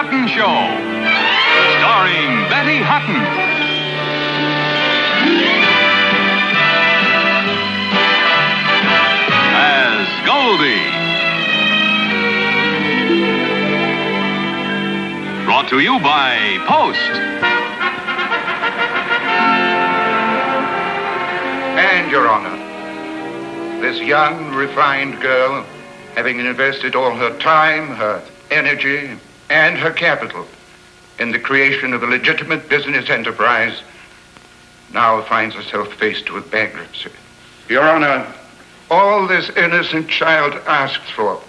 Hutton Show, starring Betty Hutton. As Goldie. Brought to you by Post. And, Your Honor, this young, refined girl, having invested all her time, her energy, and her capital in the creation of a legitimate business enterprise, now finds herself faced with bankruptcy. Your Honor, all this innocent child asks for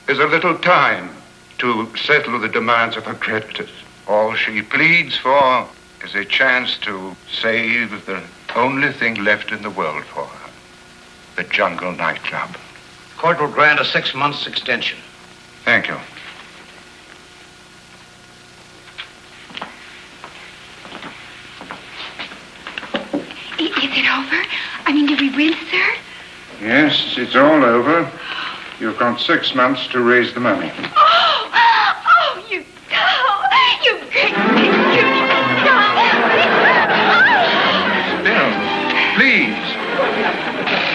is a little time to settle the demands of her creditors. All she pleads for is a chance to save the only thing left in the world for her, the Jungle nightclub. Court will grant a 6 months extension. Thank you. Is it over? I mean, did we win, sir? Yes, it's all over. You've got 6 months to raise the money. Oh, you great big beauty. Bill, please.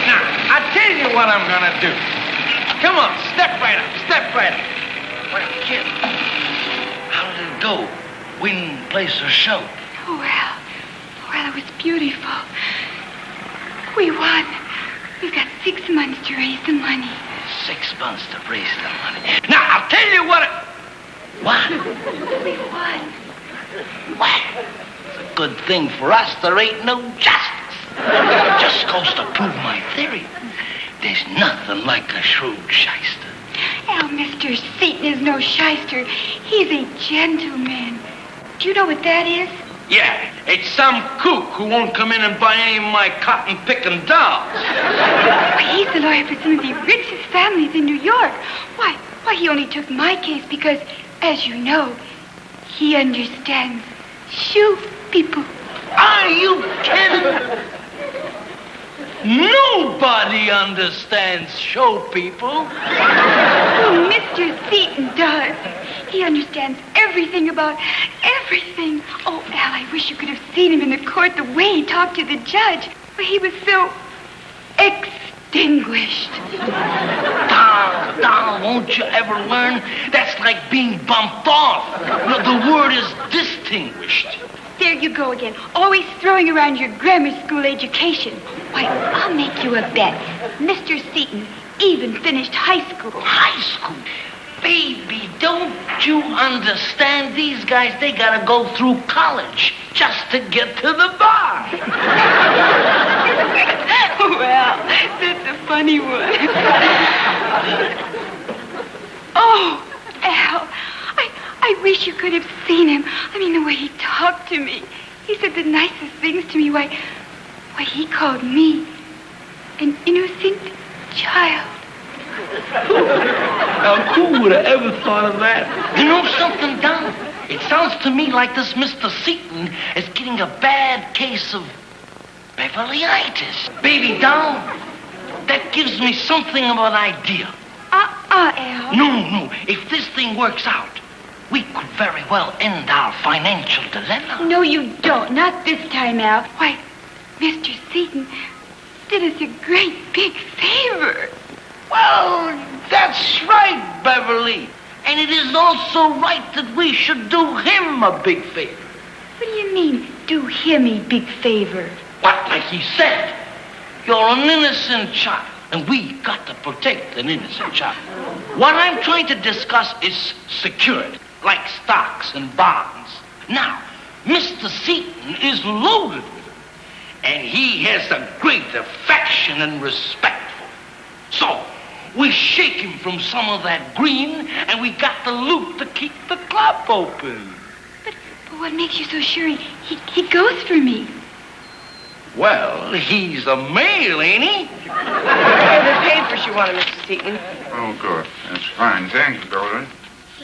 Now, I'll tell you what I'm gonna do. Come on, step right up, step right up. Well, kid, how did it go? Win, place, or show? Oh, well, it was beautiful. We won. We've got 6 months to raise the money. 6 months to raise the money. Now, I'll tell you what. What? We won. What? It's a good thing for us there ain't no justice. Just goes to prove my theory. There's nothing like a shrewd shyster. Oh, Mr. Seaton is no shyster. He's a gentleman. Do you know what that is? Yeah, it's some kook who won't come in and buy any of my cotton-picking dolls. Why, he's the lawyer for some of the richest families in New York. Why, he only took my case because, as you know, he understands shoe people. Are you kidding? Nobody understands show people. Oh, Mr. Seaton does. He understands everything about everything. Oh, Al, I wish you could have seen him in the court, the way he talked to the judge. But he was so extinguished. Doll, won't you ever learn? That's like being bumped off. No, the word is distinguished. There you go again, always throwing around your grammar school education. Why, I'll make you a bet. Mr. Seaton even finished high school. High school? Baby, don't you understand? These guys, they gotta go through college just to get to the bar. Well, that's a funny one. Oh, Al, I wish you could have seen him. I mean, the way he talked to me. He said the nicest things to me. Why, he called me an innocent child. Now, who would have ever thought of that? You know something, Don? It sounds to me like this Mr. Seaton is getting a bad case of Beverly-itis. Baby, Don, that gives me something of an idea. Al. No. If this thing works out, we could very well end our financial dilemma. No, you don't. Not this time, Al. Why, Mr. Seaton did us a great big favor. Well, that's right, Beverly. And it is also right that we should do him a big favor. What do you mean, do him a big favor? What, like he said? You're an innocent child, and we got to protect an innocent child. What I'm trying to discuss is security, like stocks and bonds. Now, Mr. Seaton is loaded with it, and he has a great affection and respect for it. So, we shake him from some of that green, and we got the loot to keep the club open. But what makes you so sure he goes for me? Well, he's a male, ain't he? The papers you wanted, Mr. Seaton. Oh, good. That's fine. Thank you, Goldie.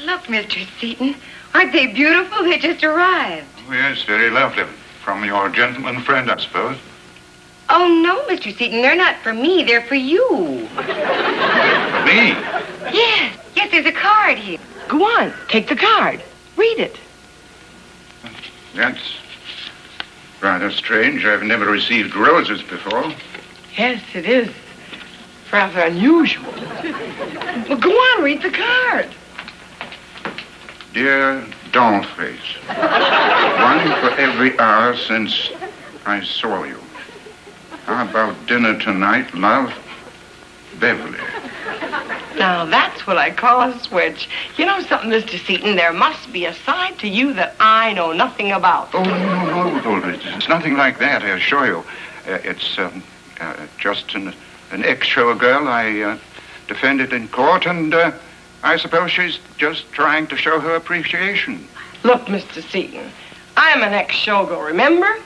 Look, Mr. Seaton. Aren't they beautiful? They just arrived. Oh, yes, very lovely. From your gentleman friend, I suppose. Oh, no, Mr. Seaton. They're not for me. They're for you. For me? Yes, there's a card here. Go on, take the card. Read it. That's rather strange. I've never received roses before. Yes, it is. Rather unusual. Well, go on, read the card. Dear Dollface, one for every hour since I saw you. How about dinner tonight, love? Beverly. Now, that's what I call a switch. You know something, Mr. Seaton? There must be a side to you that I know nothing about. Oh, no. It's nothing like that, I assure you. It's just an ex-show girl I defended in court, and I suppose she's just trying to show her appreciation. Look, Mr. Seaton, I'm an ex-showgirl, remember?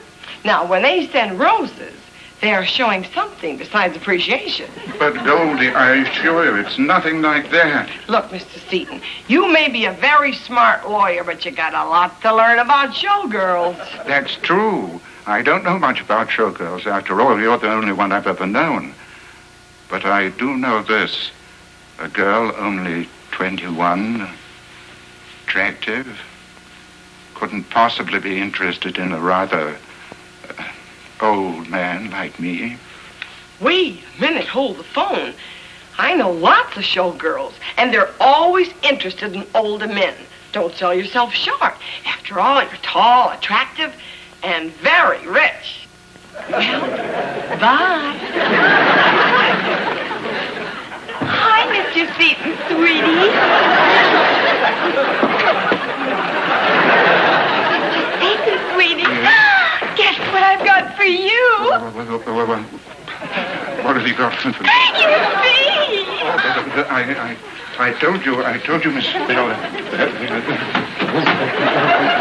Now, when they send roses, they are showing something besides appreciation. But, Goldie, I assure you, it's nothing like that. Look, Mr. Seaton, you may be a very smart lawyer, but you got a lot to learn about showgirls. That's true. I don't know much about showgirls. After all, you're the only one I've ever known. But I do know this. A girl only 21, attractive, couldn't possibly be interested in a rather old man like me. Wait a minute, hold the phone. I know lots of showgirls, and they're always interested in older men. Don't sell yourself short. After all, you're tall, attractive, and very rich. Well, bye. Hi, Mr. Seaton, sweetie. Seaton, sweetie. Guess what I've got for you? What have you got for me? Your face. I told you, Miss Bell, that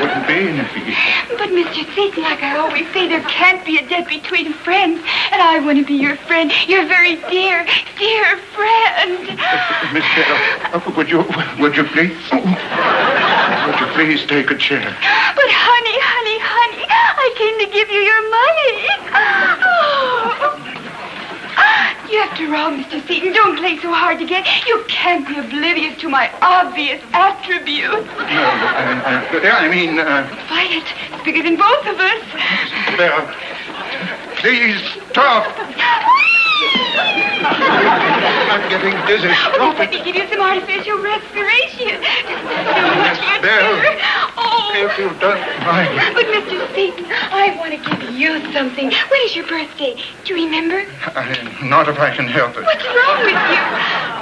wouldn't be anything. But, Mr. Seaton, like I always say, there can't be a debt between friends. And I want to be your friend, your very dear, dear friend. Miss Bell, would you please take a chair? But, honey, I came to give you your money. Oh. After all, Mr. Seaton, don't play so hard to get. You can't be oblivious to my obvious attributes. No, I mean... Fight it. It's bigger than both of us. Bell, please stop. I'm getting dizzy. Oh, let me give you some artificial respiration. Miss Bell, if you don't mind. But, Mr. Seaton, I want to give you something. When is your birthday? Do you remember? Not if I can help it. What's wrong with you?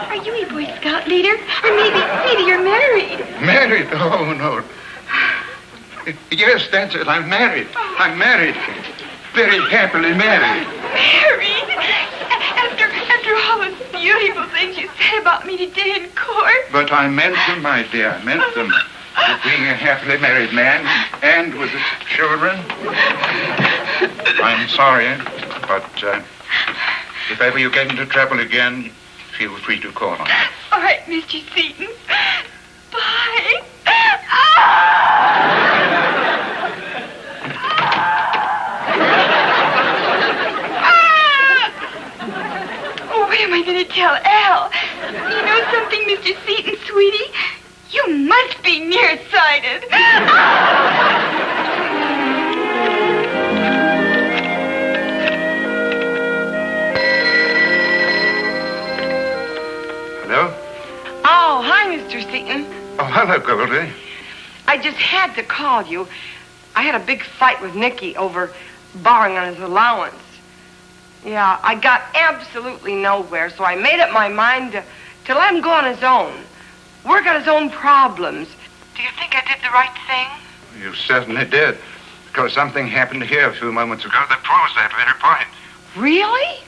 Are you a Boy Scout leader? Or maybe you're married. Married? Oh, no. Yes, that's it. I'm married. I'm married. Very happily married. Married? After all those beautiful things you said about me today in court. But I meant them, my dear. I meant them. With being a happily married man and with children. I'm sorry, but if ever you get into trouble again, feel free to call on me. All right, Mr. Seaton. Bye. Oh, what am I going to tell Al? You know something, Mr. Seaton, sweetie? You must be nearsighted. Hello? Oh, hi, Mr. Seaton. Oh, hello, Goldie. I just had to call you. I had a big fight with Nicky over borrowing on his allowance. Yeah, I got absolutely nowhere, so I made up my mind to let him go on his own. Work on his own problems. Do you think I did the right thing? You certainly did. Because something happened here a few moments ago that proves that very point. Really?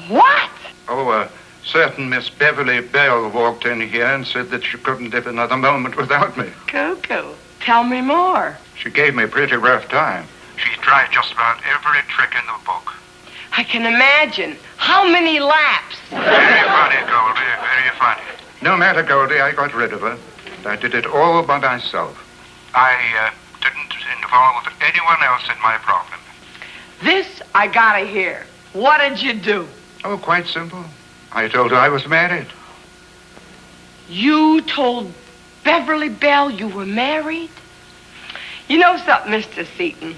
What? Oh, a certain Miss Beverly Bell walked in here and said that she couldn't live another moment without me. Cuckoo. Tell me more. She gave me a pretty rough time. She tried just about every trick in the book. I can imagine. How many laps? Very funny, Goldie, very funny. No matter, Goldie, I got rid of her. I did it all by myself. I didn't involve anyone else in my problem. This I gotta hear. What did you do? Oh, quite simple. I told her I was married. You told Beverly Bell you were married? You know something, Mr. Seaton?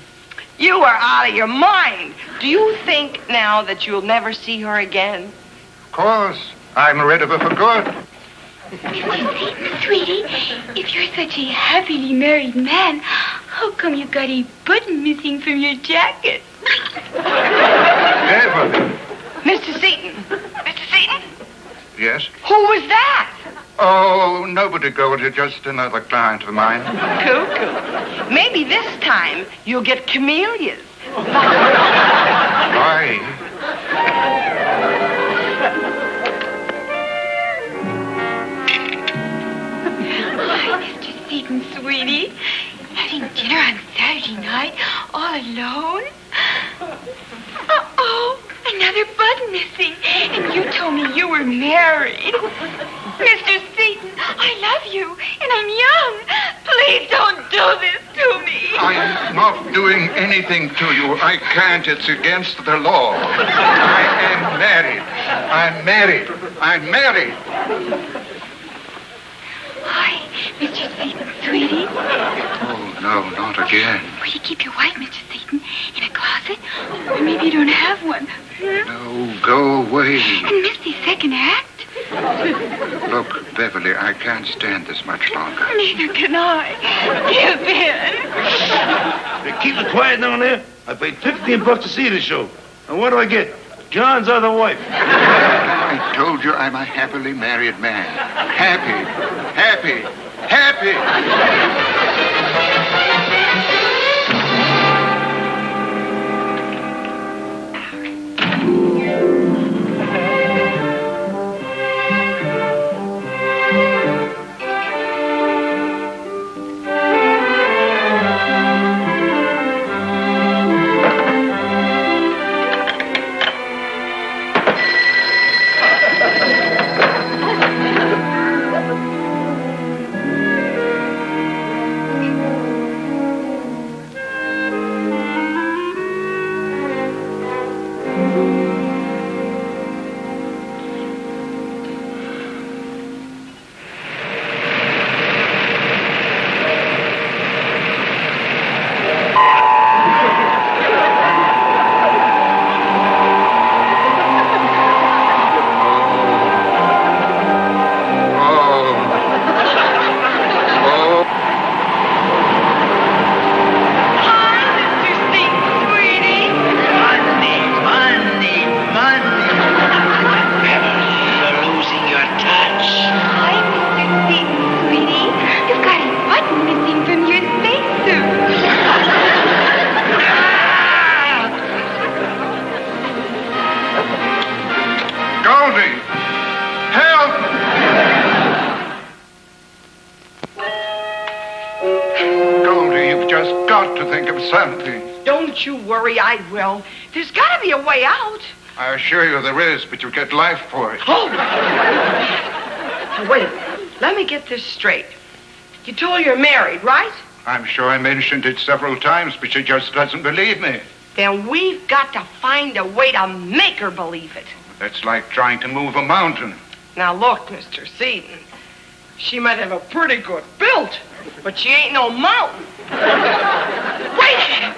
You are out of your mind. Do you think now that you'll never see her again? Of course. I'm rid of her for good. Sweetie, if you're such a happily married man, how come you got a button missing from your jacket? Beverly. Mr. Seaton. Mr. Seaton? Yes? Who was that? Oh, nobody, Goldie. Just another client of mine. Cuckoo. Maybe this time you'll get camellias. Why? Mr. Seaton, sweetie, having dinner on Saturday night, all alone? Uh-oh, another button missing, and you told me you were married. Mr. Seaton, I love you, and I'm young. Please don't do this to me. I'm not doing anything to you. I can't. It's against the law. I am married. I'm married. I'm married. Hi, Mr. Seaton, sweetie. Oh, no, not again. Will you keep your wife, Mr. Seaton, in a closet? Or maybe you don't have one. No, go away. And miss the second act? Look, Beverly, I can't stand this much longer. Neither can I. Give in. Hey, keep it quiet down there. I paid $15 to see the show. And what do I get? John's other wife. I told you I'm a happily married man. Happy, happy, happy. Something. Don't you worry, I will. There's got to be a way out. I assure you there is, but you get life for it. Oh! Wait, let me get this straight. You told her you're married, right? I'm sure I mentioned it several times, but she just doesn't believe me. Then we've got to find a way to make her believe it. That's like trying to move a mountain. Now look, Mr. Seaton, she might have a pretty good build, but she ain't no mountain. Wait a minute.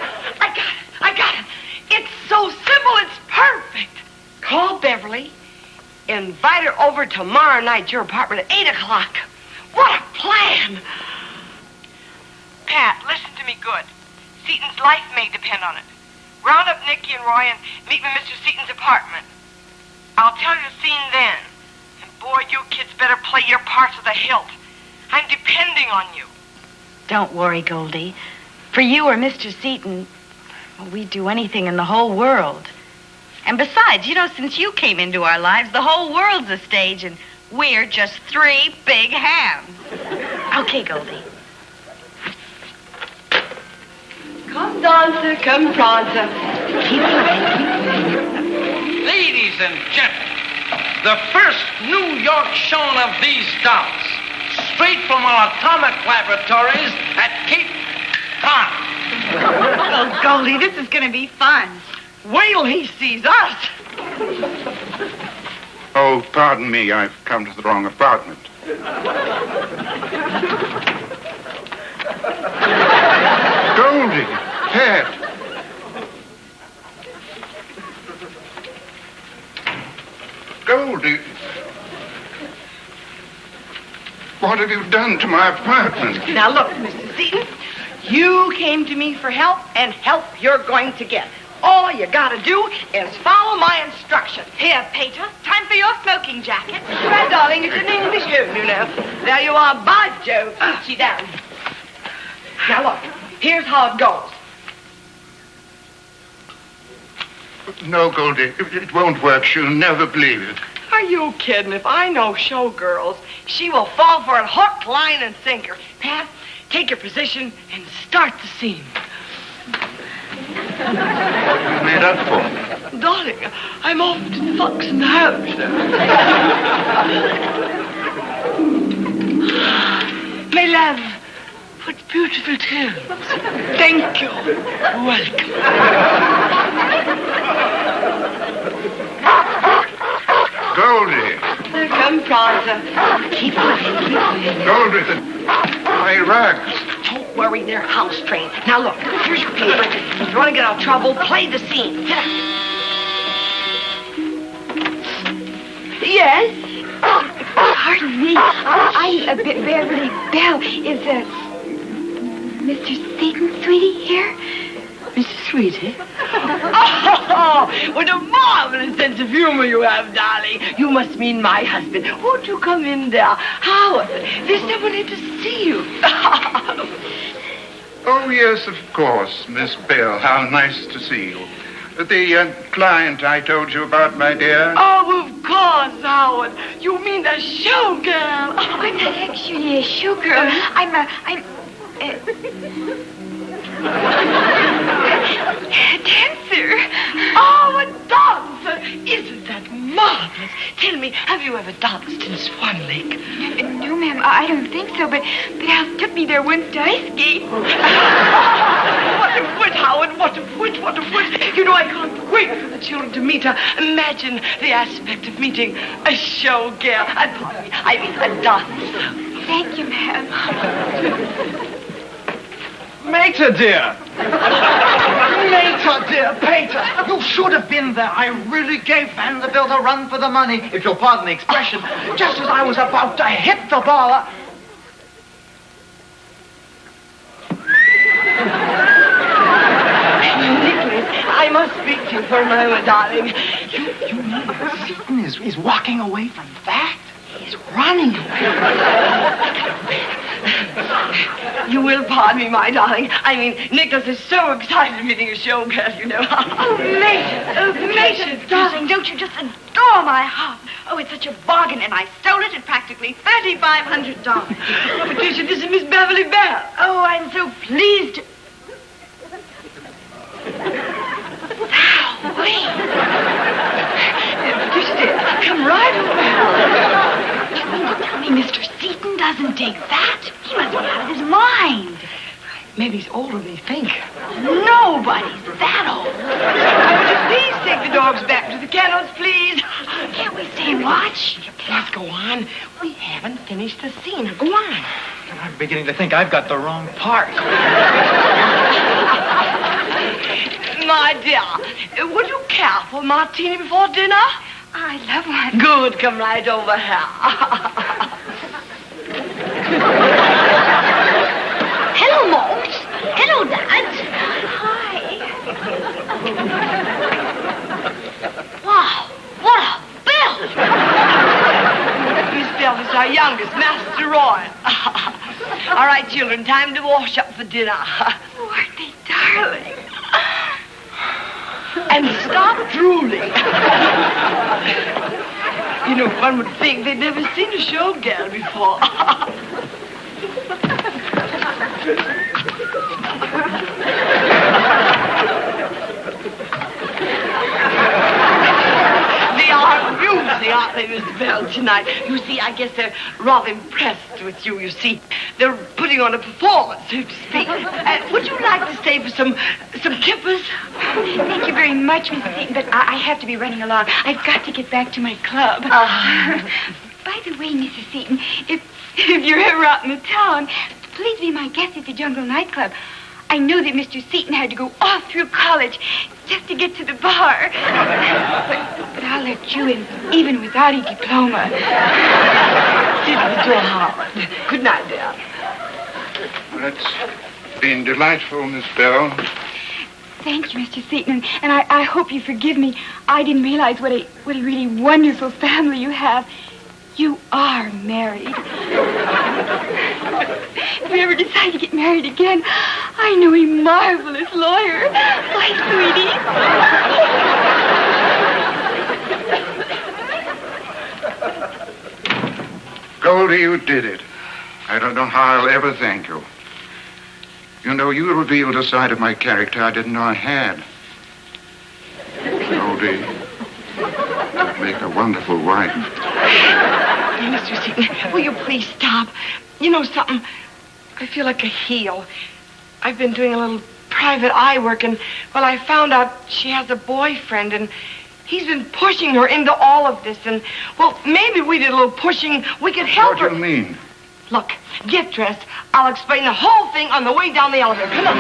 I got it. It's so simple, it's perfect. Call Beverly. Invite her over tomorrow night to your apartment at 8 o'clock. What a plan. Pat, listen to me good. Seaton's life may depend on it. Round up Nicky and Roy and meet me at Mr. Seaton's apartment. I'll tell you the scene then. And boy, you kids better play your parts to the hilt. I'm depending on you. Don't worry, Goldie. For you or Mr. Seaton, we'd do anything in the whole world. And besides, you know, since you came into our lives, the whole world's a stage, and we're just 3 big hands. Okay, Goldie. Come, dancer, come, prancer. Keep playing. Ladies and gentlemen, the first New York showing of these dolls, straight from our atomic laboratories at Cape Cod. Oh, Goldie, this is going to be fun. Wait till he sees us. Oh, pardon me, I've come to the wrong apartment. Pat. Goldie. What have you done to my apartment? Now, look, Mr. Seaton, you came to me for help, and help you're going to get. All you gotta do is follow my instructions. Here, Pater, time for your smoking jacket. My darling, it's an English home, you know. There you are, by Jove. Sit down. Now, look, here's how it goes. No, Goldie, it won't work. She'll never believe it. Are you kidding? If I know showgirls, she will fall for it hook, line, and sinker. Pat, take your position and start the scene. What have you made up for? Darling, I'm off to Fox and House. My love, what beautiful tones. Thank you. Welcome. Goldie. Come, Prancer. Keep playing. Goldie, my rugs. Don't worry, they're house trained. Now look, here's your paper. If you want to get out of trouble, play the scene. Yes? Pardon me. I'm Beverly Bell. Is Mr. Seaton, sweetie, here? Mrs. Sweetie? Oh, what a marvelous sense of humor you have, darling. You must mean my husband. Won't you come in there? Howard, there's someone here to see you. Oh, yes, of course, Miss Bell. How nice to see you. The client I told you about, my dear. Oh, of course, Howard. You mean the showgirl. I'm not actually a showgirl. I'm a dancer. Oh, a dancer. Isn't that marvelous? Tell me, have you ever danced in Swan Lake? No, ma'am, I don't think so, but Al took me there once to ice skate. What a wit, Howard. What a wit, what a wit. You know, I can't wait for the children to meet her. Imagine the aspect of meeting a showgirl. I mean, a dancer. Thank you, ma'am. Mater, dear. Mater, dear. Pater, you should have been there. I really gave Vanderbilt a run for the money, if you'll pardon the expression. Just as I was about to hit the ball. Nicholas, I must speak to you for a moment, darling. You mean Seaton is walking away from that? He's running away. You will pardon me, my darling. I mean, Nicholas is so excited meeting a showgirl, you know. Oh, Mater, darling, don't you just adore my harp? Oh, it's such a bargain, and I sold it at practically $3,500. Patricia, this is Miss Beverly Bell. Oh, I'm so pleased. Now, wait. Patricia, dear, come right over. You mean to tell me Mr. Seaton doesn't dig that? He must be out of his mind. Maybe he's older than you think. Nobody's that old. Would you please take the dogs back to the kennels, please? Can't we stay and watch? Please go on. We haven't finished the scene. Go on. I'm beginning to think I've got the wrong part. My dear, would you care for a martini before dinner? I love one. Good, come right over here. Hello, Mort. Hello, Dad. Hi. Wow, what a bill. Miss Bell is our youngest, Master Roy. All right, children, time to wash up for dinner. Oh, aren't they darling? And stop drooling. You know, one would think they'd never seen a showgirl before. They are amusing, aren't they, Miss Bell, tonight? You see, I guess they're rather impressed with you, you see. They're putting on a performance, so to speak. Would you like to stay for some kippers? Thank you very much, Miss Seaton, but I have to be running along. I've got to get back to my club. By the way, Mrs. Seaton, if you're ever out in the town, please be my guest at the Jungle nightclub. I know that Mr. Seaton had to go all through college just to get to the bar. But I'll let you in, even without a diploma. Didn't do harm. Good night, dear. Well, it's been delightful, Miss Bell. Thank you, Mr. Seaton, and I hope you forgive me. I didn't realize what a really wonderful family you have. You are married. If we ever decide to get married again, I know a marvelous lawyer. Bye, sweetie. Goldie, you did it. I don't know how I'll ever thank you. You know, you revealed a side of my character I didn't know I had. Goldie, you'd make a wonderful wife. Mr. Seaton, will you please stop? You know something? I feel like a heel. I've been doing a little private eye work, and, well, I found out she has a boyfriend, and he's been pushing her into all of this, and, well, maybe we did a little pushing. We could help her. What do you mean? Look, get dressed. I'll explain the whole thing on the way down the elevator. Come on.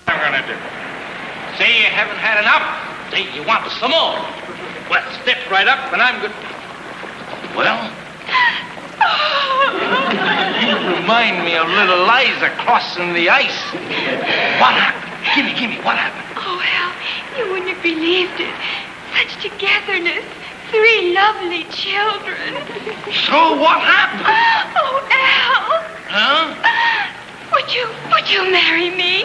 What I'm gonna do? Say you haven't had enough. Say you want some more. Well, step right up, and I'm good. Well? You remind me of little Liza crossing the ice. What happened? Gimme, what happened? Oh, Al, you wouldn't have believed it. Such togetherness. 3 lovely children. So what happened? Oh, Al. Huh? Would you marry me?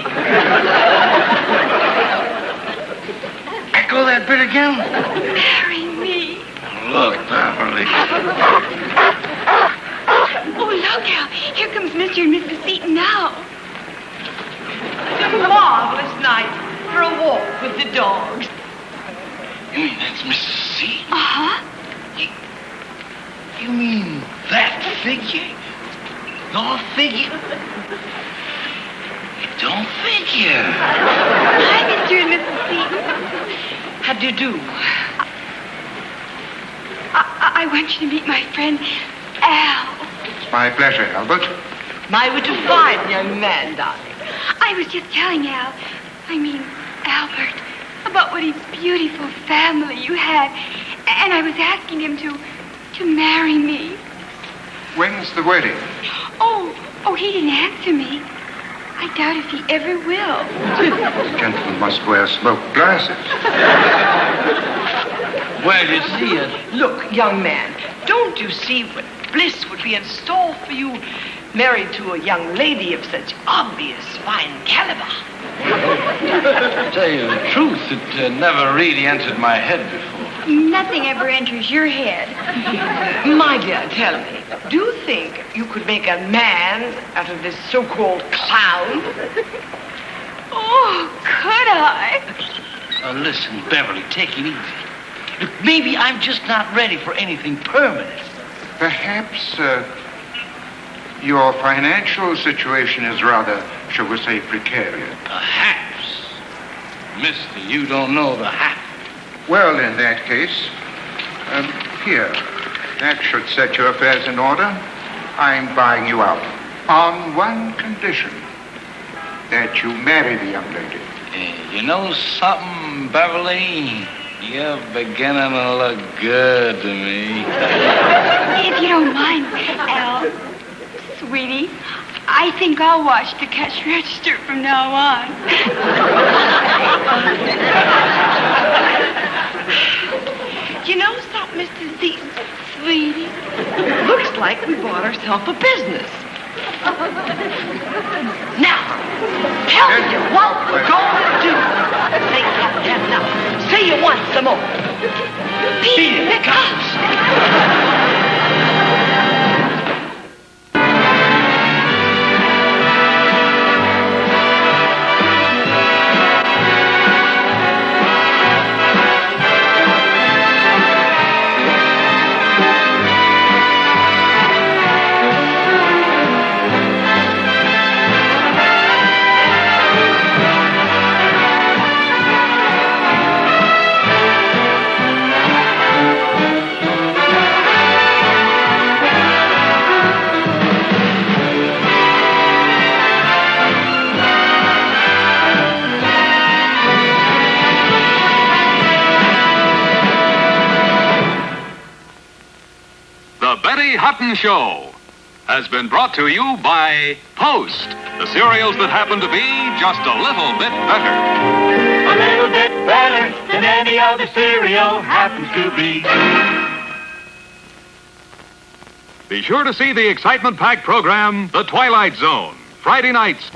Echo that bit again? Marry me. Look, Beverly. Oh, look, Al. Here comes Mr. and Mrs. Seaton now. It's a marvelous night for a walk with the dogs. You mean that's Mrs. Seaton? Uh-huh. You mean that figure? Your figure? It don't figure. Hi, Mr. and Mrs. Seaton. How do you do? I want you to meet my friend, Al. It's my pleasure, Albert. My, would you find young man, darling? I was just telling Albert, about what a beautiful family you had. And I was asking him to marry me. When's the wedding? Oh, he didn't answer me. I doubt if he ever will. The gentleman must wear smoked glasses. Where did you see it? Look, young man, don't you see what bliss would be in store for you married to a young lady of such obvious fine caliber? To tell you the truth, it never really entered my head before. Nothing ever enters your head. My dear, tell me, do you think you could make a man out of this so-called clown? Oh, could I? Listen, Beverly, take it easy. Look, maybe I'm just not ready for anything permanent. Perhaps your financial situation is rather, shall we say, precarious. Perhaps. Mister, you don't know the half. Well, in that case, here, that should set your affairs in order. I'm buying you out on one condition, that you marry the young lady. You know something, Beverly? You're beginning to look good to me. If you don't mind, Al, sweetie, I think I'll watch the cash register from now on. You know something, Mr. Seaton? Sweetie, looks like we bought ourselves a business. Now, tell me what we're going to do. Say you haven't had enough. Say you want some more. Here it comes. The Betty Hutton Show has been brought to you by Post, the cereals that happen to be just a little bit better. A little bit better than any other cereal happens to be. Be sure to see the excitement-packed program, The Twilight Zone, Friday nights